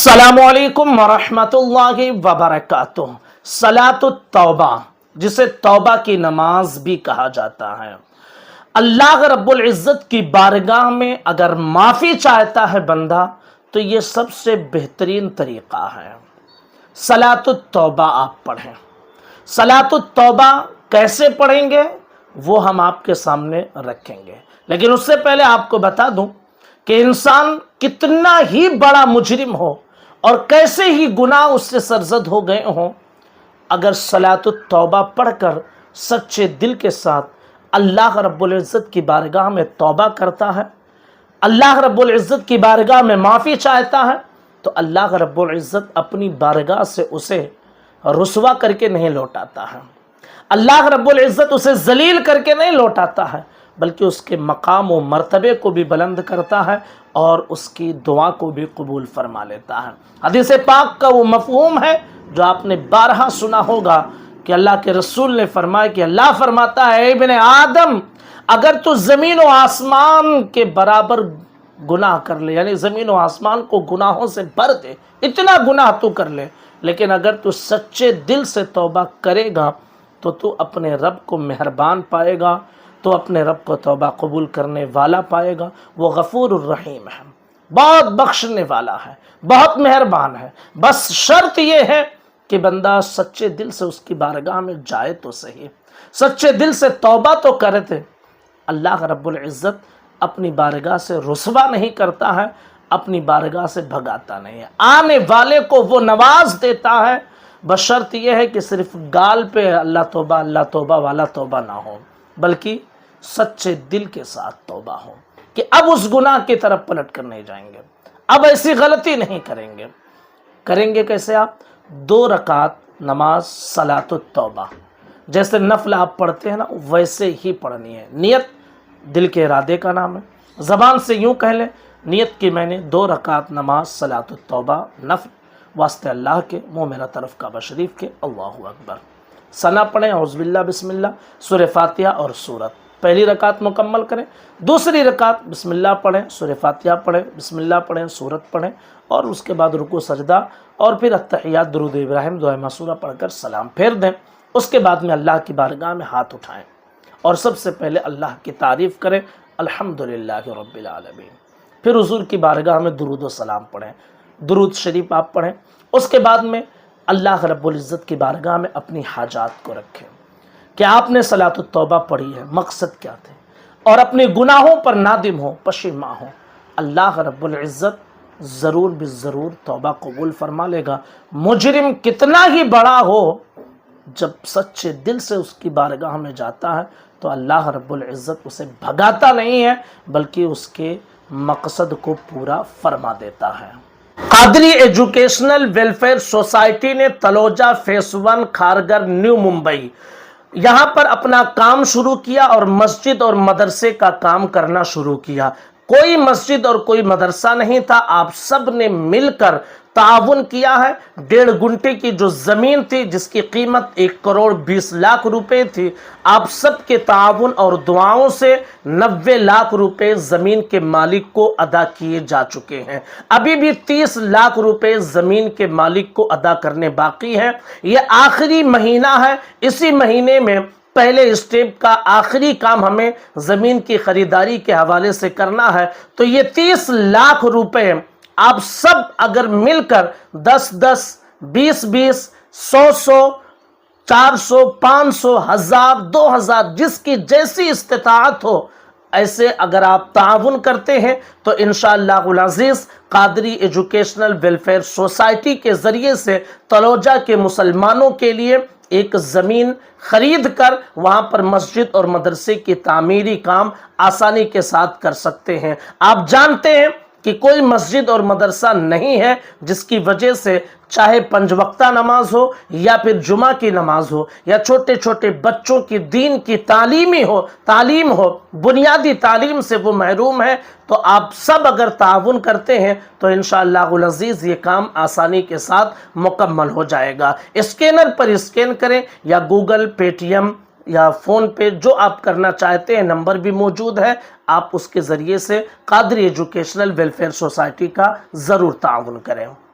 अस्सलामुअलैकुम वरहमतुल्लाहि वबरकातुह। सलातुत तौबा, जिसे तौबा की नमाज भी कहा जाता है। अल्लाह रब्बुल इज़्ज़त की बारगाह में अगर माफ़ी चाहता है बंदा तो ये सबसे बेहतरीन तरीक़ा है। सलातुत तौबा आप पढ़ें। सलातुत तौबा कैसे पढ़ेंगे वो हम आपके सामने रखेंगे, लेकिन उससे पहले आपको बता दूं कि इंसान कितना ही बड़ा मुजरिम हो और कैसे ही गुनाह उससे सरजद हो गए हों, अगर सलातुत तौबा पढ़कर सच्चे दिल के साथ अल्लाह रब्बुल इज़्ज़त की बारगाह में तौबा करता है, अल्लाह रब्बुल इज़्ज़त की बारगाह में माफ़ी चाहता है, तो अल्लाह रब्बुल इज़्ज़त अपनी बारगाह से उसे रुसवा करके नहीं लौटाता है। अल्लाह रब्बुल इज़्ज़त उसे जलील करके नहीं लौटाता है, बल्कि उसके मकाम व मर्तबे को भी बुलंद करता है और उसकी दुआ को भी कबूल फरमा लेता है। हदीस पाक का वो मफ़हूम है जो आपने बारहा सुना होगा कि अल्लाह के रसूल ने फरमाया कि अल्लाह फरमाता है, इब्ने आदम, अगर तू ज़मीन व आसमान के बराबर गुनाह कर ले, यानी ज़मीन व आसमान को गुनाहों से भर दे, इतना गुनाह तू कर ले, लेकिन अगर तू सच्चे दिल से तौबा करेगा तो तू अपने रब को मेहरबान पाएगा, तो अपने रब को तौबा कबूल करने वाला पाएगा। वो गफूरुर रहीम है, बहुत बख्शने वाला है, बहुत मेहरबान है। बस शर्त ये है कि बंदा सच्चे दिल से उसकी बारगाह में जाए तो सही, सच्चे दिल से तौबा तो करे थे। अल्लाह रब्बुल इज़्ज़त अपनी बारगाह से रुसवा नहीं करता है, अपनी बारगाह से भगाता नहीं है। आने वाले को वो नवाज देता है, बशर्त यह है कि सिर्फ गाल पे अल्लाह तौबा वाला तौबा ना हो, बल्कि सच्चे दिल के साथ तौबा हो कि अब उस गुनाह की तरफ पलट कर नहीं जाएंगे, अब ऐसी गलती नहीं करेंगे। करेंगे कैसे आप? 2 रकात नमाज सलातुत तौबा, जैसे नफल आप पढ़ते हैं ना, वैसे ही पढ़नी है। नियत दिल के इरादे का नाम है। ज़बान से यूं कह लें, नियत की मैंने 2 रकात नमाज सलातुत तौबा नफल वास्ते अल्लाह के, मुँह मेरा तरफ काबा शरीफ के, अल्लाहु अकबर। सना पढ़ें, औज़ुबिल्लाह बिस्मिल्लाह, सूरह फातिहा और सूरत। पहली रकात मुकम्मल करें, दूसरी रकात बिस्मिल्लाह पढ़ें, सूरह फातिहा पढ़ें, बिस्मिल्लाह पढ़ें, सूरत पढ़ें, और उसके बाद रुकू सजदा, और फिर अत्तहियात दुरूद इब्राहिम दुआ मासूरा पढ़कर सलाम फेर दें। उसके बाद में अल्लाह की बारगाह में हाथ उठाएं और सबसे पहले अल्लाह की तारीफ़ करें, अल्हम्दुलिल्लाहि रब्बिल आलमीन। फिर हुज़ूर की बारगाह में दुरूद व सलाम पढ़ें, दुरूद शरीफ आप पढ़ें। उसके बाद में अल्लाह रब्बुल इज़्ज़त की बारगाह में अपनी हाजात को रखें कि आपने सलातुत तौबा पढ़ी है, मकसद क्या थे, और अपने गुनाहों पर नादिम हो, पशीमा हो। अल्लाह रब्बुल इज़्ज़त ज़रूर बिज़रूर तौबा कबूल फरमा लेगा। मुजरिम कितना ही बड़ा हो, जब सच्चे दिल से उसकी बारगाह में जाता है तो अल्लाह रब्बुल इज़्ज़त उसे भगाता नहीं है, बल्कि उसके मकसद को पूरा फरमा देता है। कादरी एजुकेशनल वेलफेयर सोसाइटी ने तलोजा फेस 1 खारगर न्यू मुंबई यहाँ पर अपना काम शुरू किया और मस्जिद और मदरसे का काम करना शुरू किया। कोई मस्जिद और कोई मदरसा नहीं था, आप सब ने मिलकर ताउन किया है। 1.5 गुंठे की जो ज़मीन थी जिसकी कीमत 1,20,00,000 रुपए थी, आप सब के ताउन और दुआओं से 90 लाख रुपए ज़मीन के मालिक को अदा किए जा चुके हैं। अभी भी 30 लाख रुपए ज़मीन के मालिक को अदा करने बाकी है। ये आखिरी महीना है, इसी महीने में पहले स्टेप का आखिरी काम हमें ज़मीन की खरीदारी के हवाले से करना है। तो ये 30 लाख रुपए आप सब अगर मिलकर 10-10, 20-20, 100-100, 400, 500, 1000, 2000, जिसकी जैसी इस्तिताअत हो, ऐसे अगर आप ताउन करते हैं तो इंशाअल्लाहुल अज़ीज़ कादरी एजुकेशनल वेलफेयर सोसाइटी के ज़रिए से तलोजा के मुसलमानों के लिए एक ज़मीन खरीद कर वहाँ पर मस्जिद और मदरसे की तामीरी काम आसानी के साथ कर सकते हैं। आप जानते हैं कि कोई मस्जिद और मदरसा नहीं है जिसकी वजह से चाहे 5 वक्ता नमाज हो या फिर जुमा की नमाज हो या छोटे छोटे बच्चों की दीन की तालीम हो, बुनियादी तालीम से वो महरूम है। तो आप सब अगर ताउन करते हैं तो इंशाअल्लाहुल अज़ीज़ ये काम आसानी के साथ मुकम्मल हो जाएगा। स्कैनर पर स्कैन करें या गूगल, पेटीएम या फ़ोन पे, जो आप करना चाहते हैं, नंबर भी मौजूद है। आप उसके ज़रिए से कादरी एजुकेशनल वेलफेयर सोसाइटी का ज़रूर ताउन करें।